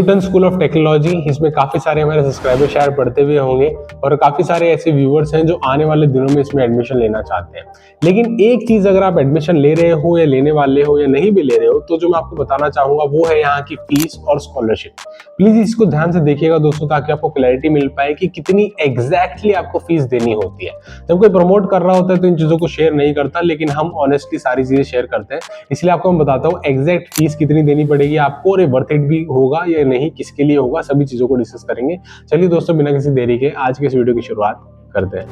Newton school of technology, इसमें काफ़ी सारे हमारे सब्सक्राइबर शायद पढ़ते हुए होंगे और काफ़ी सारे ऐसे व्यूअर्स हैं जो आने वाले दिनों में इसमें एडमिशन लेना चाहते हैं। लेकिन एक चीज़, अगर आप एडमिशन ले रहे हो या लेने वाले हो या नहीं भी ले रहे हो, तो जो मैं आपको बताना चाहूँगा वो है यहाँ की फीस और स्कॉलरशिप। प्लीज़ इसको ध्यान से देखिएगा दोस्तों, ताकि आपको क्लैरिटी मिल पाए कि कितनी एग्जैक्टली आपको फीस देनी होती है। जब कोई प्रमोट कर रहा होता है तो इन चीज़ों को शेयर नहीं करता, लेकिन हम ऑनेस्टली सारी चीज़ें शेयर करते हैं। इसलिए आपको मैं बताता हूँ एग्जैक्ट फीस कितनी देनी पड़ेगी आपको, और ये वर्थ इट भी होगा या नहीं, किसके लिए होगा, सभी चीज़ों को डिस्कस करेंगे। चलिए दोस्तों, बिना किसी देरी के आज के इस वीडियो की शुरुआत करते हैं।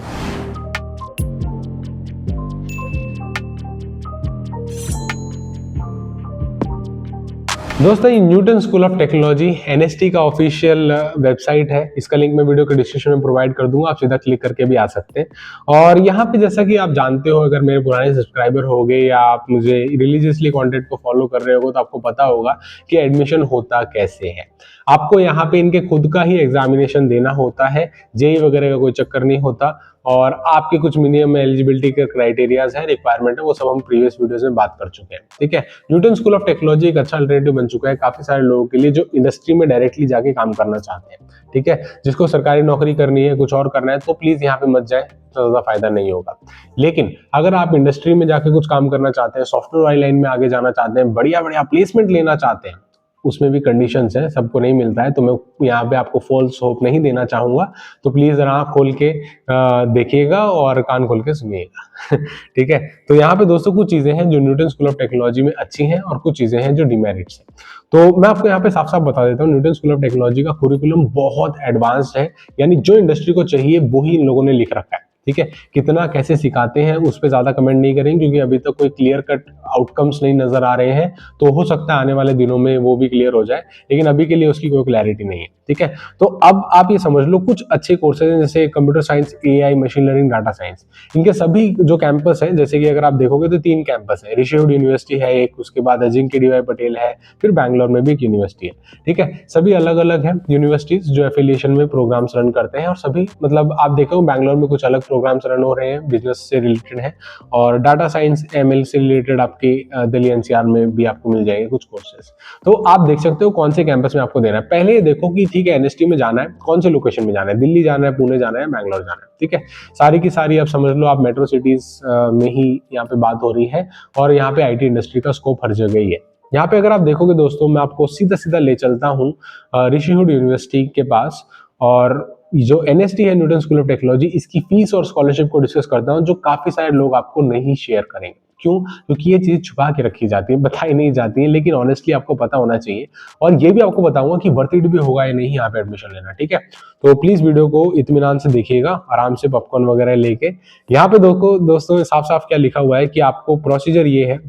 दोस्तों, ये Newton school of technology NST का ऑफिशियल वेबसाइट है। इसका लिंक मैं वीडियो के डिस्क्रिप्शन में प्रोवाइड कर दूंगा, आप सीधा क्लिक करके भी आ सकते हैं। और यहाँ पे जैसा कि आप जानते हो, अगर मेरे पुराने सब्सक्राइबर हो गए या आप मुझे रिलीजियसली कंटेंट को फॉलो कर रहे हो, तो आपको पता होगा कि एडमिशन होता कैसे है। आपको यहाँ पे इनके खुद का ही एग्जामिनेशन देना होता है, जेई वगैरह का कोई चक्कर नहीं होता। और आपके कुछ मिनिमम एलिजिबिलिटी के क्राइटेरियाज है, रिक्वायरमेंट है, वो सब हम प्रीवियस वीडियोस में बात कर चुके हैं। ठीक है, न्यूटन स्कूल ऑफ टेक्नोलॉजी एक अच्छा अल्टरनेटिव बन चुका है काफी सारे लोगों के लिए जो इंडस्ट्री में डायरेक्टली जाके काम करना चाहते हैं। ठीक है, जिसको सरकारी नौकरी करनी है, कुछ और करना है, तो प्लीज यहाँ पे मत जाए, तो ज्यादा फायदा नहीं होगा। लेकिन अगर आप इंडस्ट्री में जाके कुछ काम करना चाहते हैं, सॉफ्टवेयर वाली लाइन में आगे जाना चाहते हैं, बढ़िया बढ़िया प्लेसमेंट लेना चाहते हैं, उसमें भी कंडीशंस हैं, सबको नहीं मिलता है, तो मैं यहाँ पे आपको फॉल्स होप नहीं देना चाहूंगा। तो प्लीज जरा आँख खोल के देखिएगा और कान खोल के सुनिएगा। ठीक है, तो यहाँ पे दोस्तों कुछ चीजें हैं जो न्यूटन स्कूल ऑफ टेक्नोलॉजी में अच्छी हैं और कुछ चीजें हैं जो डिमेरिट्स हैं। तो मैं आपको यहाँ पे साफ साफ बता देता हूँ, न्यूटन स्कूल ऑफ टेक्नोलॉजी का कुरिकुलम बहुत एडवांस्ड है, यानी जो इंडस्ट्री को चाहिए वही इन लोगों ने लिख रखा है। ठीक है, कितना कैसे सिखाते हैं उस पर ज्यादा कमेंट नहीं करेंगे, क्योंकि अभी तक कोई क्लियर कट आउटकम्स नहीं नजर आ रहे हैं। तो हो सकता है आने वाले दिनों में वो भी क्लियर हो जाए, लेकिन अभी के लिए उसकी कोई क्लैरिटी नहीं है। ठीक है, तो अब आप ये समझ लो कुछ अच्छे कोर्सेज हैं, जैसे computer science, AI, machine learning, data science. इनके सभी जो कैंपस है, जैसे कि अगर आप देखोगे तो 3 कैंपस है। ऋषिहुड यूनिवर्सिटी है एक, उसके बाद अजिंक्य डीवाई पटेल है, फिर बैंगलोर में भी एक यूनिवर्सिटी है। ठीक है, सभी अलग अलग है यूनिवर्सिटीज जो एफिलिएशन में प्रोग्राम्स रन करते हैं, और सभी मतलब आप देखो बैंगलोर में कुछ अलग प्रोग्राम्स रन हो रहे हैं, बिजनेस से रिलेटेड है, और डाटा साइंस एमएल से रिलेटेड आपकी दिल्ली एनसीआर में भी आपको मिल जाएंगे कुछ कोर्सेज। तो आप देख सकते हो कौन से कैंपस में आपको देना है। पहले ये देखो कि ठीक है, एनएसटी में जाना है, कौन से लोकेशन में जाना है, दिल्ली जाना है, पुणे जाना है, बैंगलोर जाना है। ठीक है, सारी की सारी आप समझ लो, आप मेट्रो सिटीज में ही यहाँ पे बात हो रही है, और यहाँ पे आईटी इंडस्ट्री का स्कोप हर जगह ही है। यहाँ पे अगर आप देखोगे दोस्तों, मैं आपको सीधा सीधा ले चलता हूँ ऋषिहुड यूनिवर्सिटी के पास, और जो एनएसटी है न्यूटन स्कूल ऑफ टेक्नोलॉजी, इसकी फीस और स्कॉलरशिप को डिस्कस करता हूँ, जो काफी सारे लोग आपको नहीं शेयर करेंगे। क्यों? क्योंकि ये चीज छुपा के रखी जाती है, बताई नहीं जाती है, लेकिन ऑनेस्टली आपको पता होना चाहिए। और ये भी आपको बताऊंगा कि वर्थ इट भी होगा या नहीं यहाँ पे एडमिशन लेना। ठीक है, तो प्लीज वीडियो को इत्मीनान से देखिएगा, आराम से पॉपकॉर्न वगैरह लेके। यहाँ पे दोस्तों साफ साफ क्या लिखा हुआ है कि आपको प्रोसीजर ये है,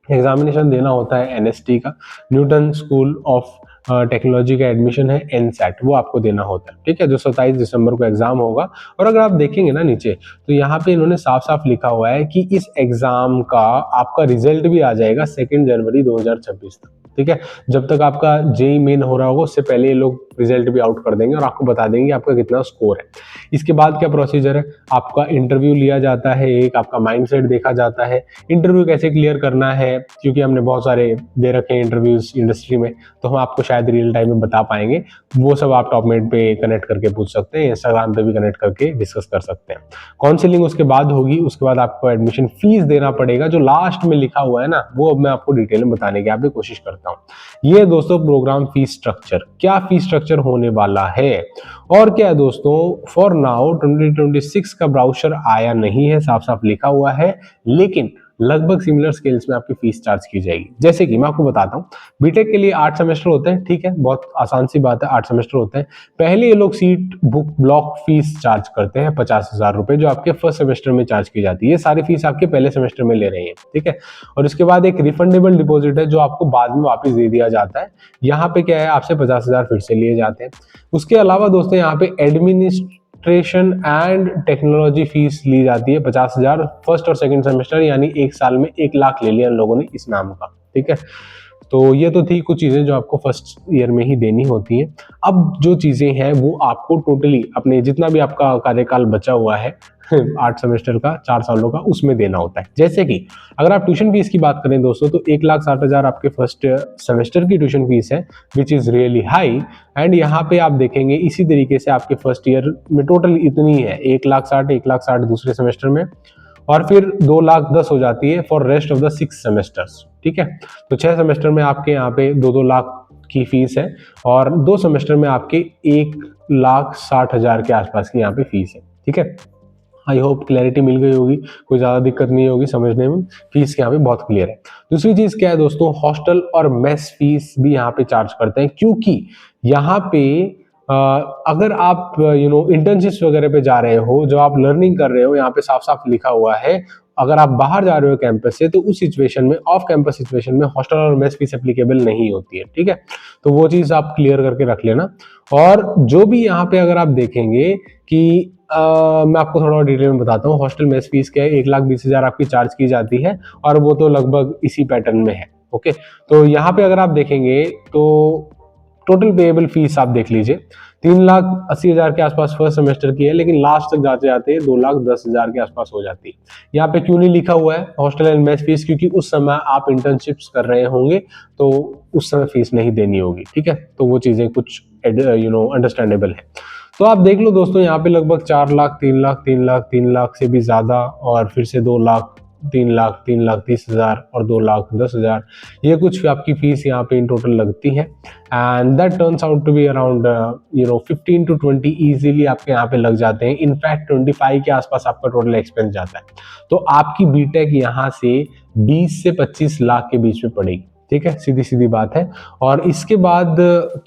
एग्जामिनेशन देना होता है एनएसटी का, न्यूटन स्कूल ऑफ टेक्नोलॉजी का एडमिशन है एनसेट, वो आपको देना होता है। ठीक है, जो 27 दिसंबर को एग्जाम होगा। और अगर आप देखेंगे ना नीचे, तो यहाँ पे इन्होंने साफ साफ लिखा हुआ है कि इस एग्जाम का आपका रिजल्ट भी आ जाएगा 2 जनवरी 2026 तक। ठीक है, जब तक आपका जेई मेन हो रहा होगा, उससे पहले ये लोग रिजल्ट भी आउट कर देंगे और आपको बता देंगे आपका कितना स्कोर है। इसके बाद क्या प्रोसीजर है, आपका इंटरव्यू लिया जाता है, एक आपका माइंडसेट देखा जाता है, इंटरव्यू कैसे क्लियर करना है, क्योंकि हमने बहुत सारे दे रखे हैं इंटरव्यूज इंडस्ट्री में, तो हम आपको शायद रियल टाइम में बता पाएंगे। वो सब आप टॉपमेट पे कनेक्ट करके पूछ सकते हैं, इंस्टाग्राम पे भी कनेक्ट करके डिस्कस कर सकते हैं। काउंसलिंग उसके बाद होगी, उसके बाद आपको एडमिशन फीस देना पड़ेगा, जो लास्ट में लिखा हुआ है ना, वो अब मैं आपको डिटेल में बताने की भी कोशिश करता हूँ। ये दोस्तों प्रोग्राम फीस स्ट्रक्चर, क्या फीस स्ट्रक्चर होने वाला है और क्या है दोस्तों। फॉर नाउ 2026 का ब्राउचर आया नहीं है, साफ साफ लिखा हुआ है, लेकिन लगभग सिमिलर स्केल्स में आपकी फीस चार्ज की जाएगी। जैसे कि मैं आपको बताता हूँ, बीटेक के लिए 8 सेमेस्टर होते हैं। ठीक है, बहुत आसान सी बात है, 8 सेमेस्टर होते हैं। पहले ये लोग seat book block fees charge करते हैं 50,000 रुपए, जो आपके फर्स्ट सेमेस्टर में चार्ज की जाती है। ये सारी फीस आपके पहले सेमेस्टर में ले रहे हैं। ठीक है, और इसके बाद एक रिफंडेबल डिपॉजिट है, जो आपको बाद में वापस दे दिया जाता है। यहाँ पे क्या है, आपसे 50,000 फिर से लिए जाते हैं। उसके अलावा दोस्तों यहाँ पे एडमिनिस्ट्रेशन एंड टेक्नोलॉजी फीस ली जाती है 50,000 फर्स्ट और सेकंड सेमेस्टर, यानी 1 साल में 1 लाख ले लिया इन लोगों ने इस नाम का। ठीक है, तो ये तो थी कुछ चीजें जो आपको फर्स्ट ईयर में ही देनी होती हैं। अब जो चीजें हैं वो आपको टोटली अपने जितना भी आपका कार्यकाल बचा हुआ है 8 सेमेस्टर का, 4 सालों का, उसमें देना होता है। जैसे कि अगर आप ट्यूशन फीस की बात करें दोस्तों, तो 1,60,000 आपके फर्स्ट सेमेस्टर की ट्यूशन फीस है, which is really high. And यहाँ पे आप देखेंगे इसी तरीके से आपके फर्स्ट ईयर में टोटल इतनी है, 1,60,000 दूसरे सेमेस्टर में, और फिर 2,10,000 हो जाती है for rest of the 6 semesters. ठीक है, तो 6 सेमेस्टर में आपके यहाँ पे 2-2 लाख की फीस है, और 2 सेमेस्टर में आपके 1,60,000 के आसपास की यहाँ पे फीस है। ठीक है, आई होप क्लैरिटी मिल गई होगी, कोई ज़्यादा दिक्कत नहीं होगी समझने में, फीस यहाँ पे बहुत क्लियर है। दूसरी चीज़ क्या है दोस्तों, हॉस्टल और मेस फीस भी यहाँ पे चार्ज करते हैं, क्योंकि यहाँ पे अगर आप इंटर्नशिप्स वगैरह पे जा रहे हो, जो आप लर्निंग कर रहे हो, यहाँ पे साफ साफ लिखा हुआ है, अगर आप बाहर जा रहे हो कैंपस से, तो उस सिचुएशन में, ऑफ कैंपस सिचुएशन में, हॉस्टल और मेस फीस एप्लीकेबल नहीं होती है। ठीक है, तो वो चीज़ आप क्लियर करके रख लेना। और जो भी यहाँ पे अगर आप देखेंगे कि मैं आपको थोड़ा डिटेल में बताता हूँ, हॉस्टल मेस फीस क्या है, 1,20,000 आपकी चार्ज की जाती है, और वो तो लगभग इसी पैटर्न में है। ओके, तो यहाँ पे अगर आप देखेंगे तो टोटल पेएबल फीस आप देख लीजिए, 3,80,000 के आसपास फर्स्ट सेमेस्टर की है, लेकिन लास्ट तक जाते जाते 2,10,000 के आसपास हो जाती है। यहाँ पे क्यों नहीं लिखा हुआ है हॉस्टल एंड मेस फीस, क्योंकि उस समय आप इंटर्नशिप्स कर रहे होंगे, तो उस समय फीस नहीं देनी होगी। ठीक है, तो वो चीजें कुछ अंडरस्टैंडेबल है। तो आप देख लो दोस्तों, यहाँ पे लगभग 4 लाख, 3 लाख, 3 लाख, 3 लाख से भी ज्यादा, और फिर से 2 लाख, 3 लाख, 3,30,000 और 2,10,000, ये कुछ आपकी फीस यहाँ पे इन टोटल लगती है। And that turns out to be around 15 to 20 easily आपके यहाँ पे लग जाते हैं। इनफैक्ट 25 के आसपास आपका टोटल एक्सपेंस जाता है। तो आपकी बीटेक यहाँ से 20 से 25 लाख के बीच में पड़ेगी। ठीक है, सीधी सीधी बात है। और इसके बाद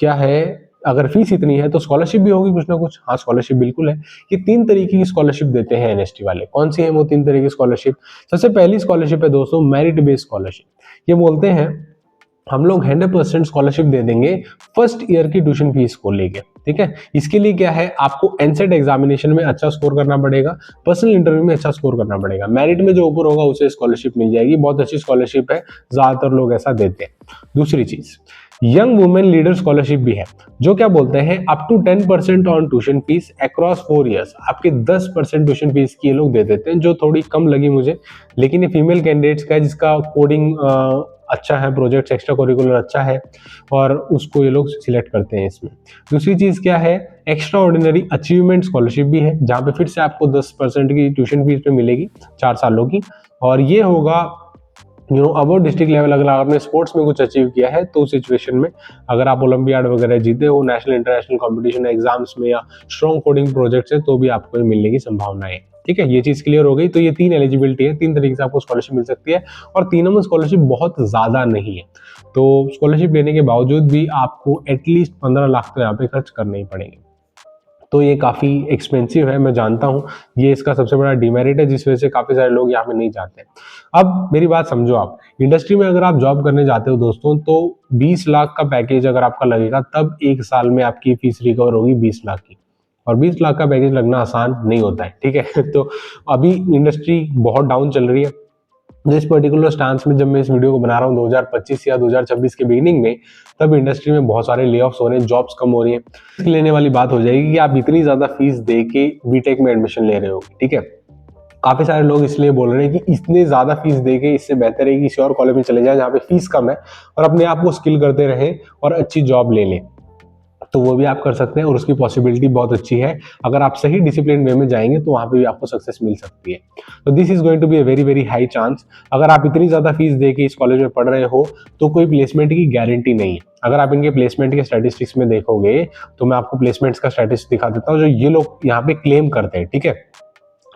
क्या है, अगर फीस इतनी है तो स्कॉलरशिप भी होगी कुछ ना कुछ। हाँ, स्कॉलरशिप बिल्कुल है। ये 3 तरीके की स्कॉलरशिप देते हैं एनएसटी वाले। कौन सी है वो 3 तरीके की स्कॉलरशिप? सबसे पहली स्कॉलरशिप है दोस्तों मेरिट बेस्ड स्कॉलरशिप। ये बोलते हैं हम लोग 100% स्कॉलरशिप दे देंगे फर्स्ट ईयर की ट्यूशन फीस को लेके। ठीक है, इसके लिए क्या है, आपको एनसेट एग्जामिनेशन में अच्छा स्कोर करना पड़ेगा, पर्सनल इंटरव्यू में अच्छा स्कोर करना पड़ेगा, मेरिट में जो ऊपर होगा उसे स्कॉलरशिप मिल जाएगी। बहुत अच्छी स्कॉलरशिप है, ज्यादातर लोग ऐसा देते हैं। दूसरी चीज, यंग वुमेन लीडर स्कॉलरशिप भी है, जो क्या बोलते हैं up to 10% on tuition fees across 4 years. आपके 10% ट्यूशन फीस की ये लोग दे देते हैं, जो थोड़ी कम लगी मुझे, लेकिन ये फीमेल कैंडिडेट्स का है, जिसका कोडिंग अच्छा है, प्रोजेक्ट एक्स्ट्रा करिकुलर अच्छा है, और उसको ये लोग सिलेक्ट करते हैं इसमें। दूसरी चीज क्या है, एक्स्ट्रा ऑर्डिनरी अचीवमेंट स्कॉलरशिप भी है, जहां पे फिर से आपको 10% की ट्यूशन फीस पे मिलेगी 4 सालों की, और ये होगा अबाउट डिस्ट्रिक्ट लेवल। अगर आपने स्पोर्ट्स में कुछ अचीव किया है तो उस सिचुएशन में, अगर आप ओलंपियाड वगैरह जीते हो, नेशनल इंटरनेशनल कंपटीशन एग्जाम्स में, या स्ट्रॉन्ग कोडिंग प्रोजेक्ट्स है, तो भी आपको मिलने की संभावना है। ठीक है, ये चीज क्लियर हो गई। तो ये 3 एलिजिबिलिटी है, 3 तरीके से आपको स्कॉलरशिप मिल सकती है, और तीनों में स्कॉलरशिप बहुत ज्यादा नहीं है। तो स्कॉलरशिप लेने के बावजूद भी आपको एटलीस्ट 15 लाख तो यहाँ पे खर्च करने ही पड़ेंगे। तो ये काफ़ी एक्सपेंसिव है, मैं जानता हूँ, ये इसका सबसे बड़ा डिमेरिट है, जिस वजह से काफ़ी सारे लोग यहाँ पे नहीं जाते। अब मेरी बात समझो, आप इंडस्ट्री में अगर आप जॉब करने जाते हो दोस्तों, तो 20 लाख का पैकेज अगर आपका लगेगा, तब 1 साल में आपकी फीस रिकवर होगी 20 लाख की। और 20 लाख का पैकेज लगना आसान नहीं होता है। ठीक है तो अभी इंडस्ट्री बहुत डाउन चल रही है। इस पर्टिकुलर स्टांस में जब मैं इस वीडियो को बना रहा हूँ 2025 या 2026 के बिगिनिंग में, तब इंडस्ट्री में बहुत सारे ले ऑफ्स हो रहे हैं, जॉब्स कम हो रही हैं। लेने वाली बात हो जाएगी कि आप इतनी ज्यादा फीस दे के बीटेक में एडमिशन ले रहे हो। ठीक है, काफी सारे लोग इसलिए बोल रहे हैं कि इतने ज्यादा फीस दे के इससे बेहतर है कि किसी और कॉलेज में चले जाए जहाँ पे फीस कम है, और अपने आप को स्किल करते रहें और अच्छी जॉब ले लें। तो वो भी आप कर सकते हैं, और उसकी पॉसिबिलिटी बहुत अच्छी है। अगर आप सही डिसिप्लिन वे में जाएंगे तो वहां पे भी आपको सक्सेस मिल सकती है। तो this is going to be a very very high chance. अगर आप इतनी ज्यादा फीस दे के इस कॉलेज में पढ़ रहे हो, तो कोई प्लेसमेंट की गारंटी नहीं है। अगर आप इनके प्लेसमेंट के स्टैटिस्टिक्स में देखोगे, तो मैं आपको प्लेसमेंट्स का स्टैटिस्टिक्स दिखा देता हूँ, जो ये लोग यहाँ पे क्लेम करते हैं। ठीक है,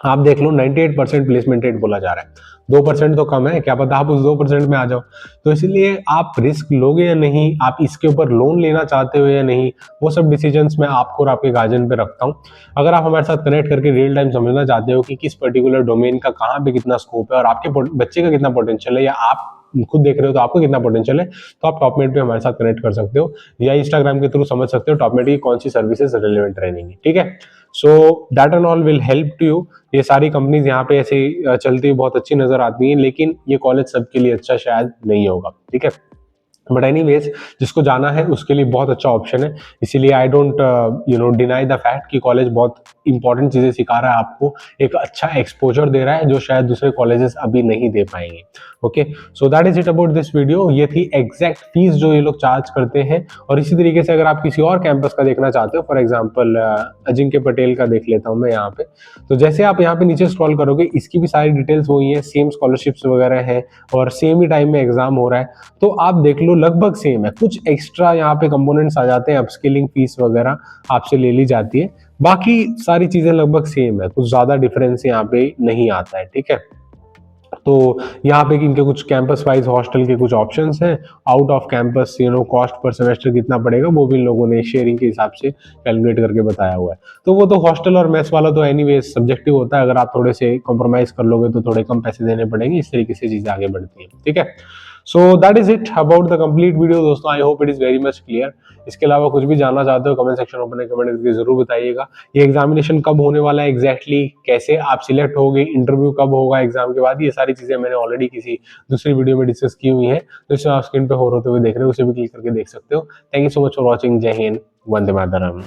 आप देख लो 98% प्लेसमेंट रेट बोला जा रहा है। 2% तो कम है, क्या पता आप उस 2% में आ जाओ। तो इसलिए आप रिस्क लोगे या नहीं, आप इसके ऊपर लोन लेना चाहते हो या नहीं, वो सब डिसीजंस मैं आपको और आपके गार्जियन पे रखता हूँ। अगर आप हमारे साथ कनेक्ट करके रियल टाइम समझना चाहते हो कि किस पर्टिकुलर डोमेन का कहाँ पे कितना स्कोप है, और आपके बच्चे का कितना पोटेंशियल है, या आप खुद देख रहे हो तो आपको कितना पोटेंशियल है, तो आप टॉपमेट पे हमारे साथ कनेक्ट कर सकते हो, या इंस्टाग्राम के थ्रू समझ सकते हो टॉपमेट की कौन सी सर्विसेज रिलेवेंट रहेंगी। ठीक है, so that and all will help to you. ये सारी कंपनीज यहाँ पे ऐसे चलती हुई बहुत अच्छी नजर आती हैं, लेकिन ये कॉलेज सबके लिए अच्छा शायद नहीं होगा। ठीक है, बट एनीवेज जिसको जाना है उसके लिए बहुत अच्छा ऑप्शन है। इसीलिए I don't deny the fact कि कॉलेज बहुत इंपॉर्टेंट चीजें सिखा रहा है आपको, एक अच्छा एक्सपोजर दे रहा है जो शायद दूसरे कॉलेजेस अभी नहीं दे पाएंगे। Okay, so that is it about this video. ये थी एग्जैक्ट फीस जो ये लोग चार्ज करते हैं। और इसी तरीके से अगर आप किसी और कैंपस का देखना चाहते हो, फॉर एग्जाम्पल अजिंक्य पटेल का देख लेता हूँ मैं यहाँ पे, तो जैसे आप यहाँ पे नीचे स्क्रॉल करोगे इसकी भी सारी डिटेल्स वही है, सेम स्कॉलरशिप्स वगैरह है और सेम ही टाइम में एग्जाम हो रहा है। तो आप देख लो लगभग सेम है, कुछ एक्स्ट्रा यहाँ पे कंपोनेंट्स आ जाते हैं, अपस्किलिंग फीस वगैरह आपसे ले ली जाती है, बाकी सारी चीजें लगभग सेम है, कुछ ज्यादा डिफरेंस यहाँ पे नहीं आता है। ठीक है, तो यहाँ पे इनके कुछ कैंपस वाइज हॉस्टल के कुछ ऑप्शंस हैं, out off campus cost per semester कितना पड़ेगा वो भी इन लोगों ने शेयरिंग के हिसाब से कैलकुलेट करके बताया हुआ है। तो वो तो हॉस्टल और मेस वाला तो एनीवेज सब्जेक्टिव होता है, अगर आप थोड़े से कॉम्प्रोमाइज कर लोगे तो थोड़े कम पैसे देने पड़ेंगे, इस तरीके से चीजें आगे बढ़ती है। ठीक है, so that is it about the complete video दोस्तों, I hope it is very much clear. इसके अलावा कुछ भी जानना चाहते हो कमेंट सेक्शन में कमेंट करके जरूर बताइएगा। ये एग्जामिनेशन कब होने वाला है एग्जैक्टली, कैसे आप सिलेक्ट होगे, इंटरव्यू कब होगा एग्जाम के बाद, ये सारी चीजें मैंने ऑलरेडी किसी दूसरी वीडियो में डिस्कस की हुई है, तो इसे आप स्क्रीन पे होते हुए देख रहे हो उसे भी क्लिक करके देख सकते हो। Thank you so much for watching. जय हिंद, वंदे मातरम।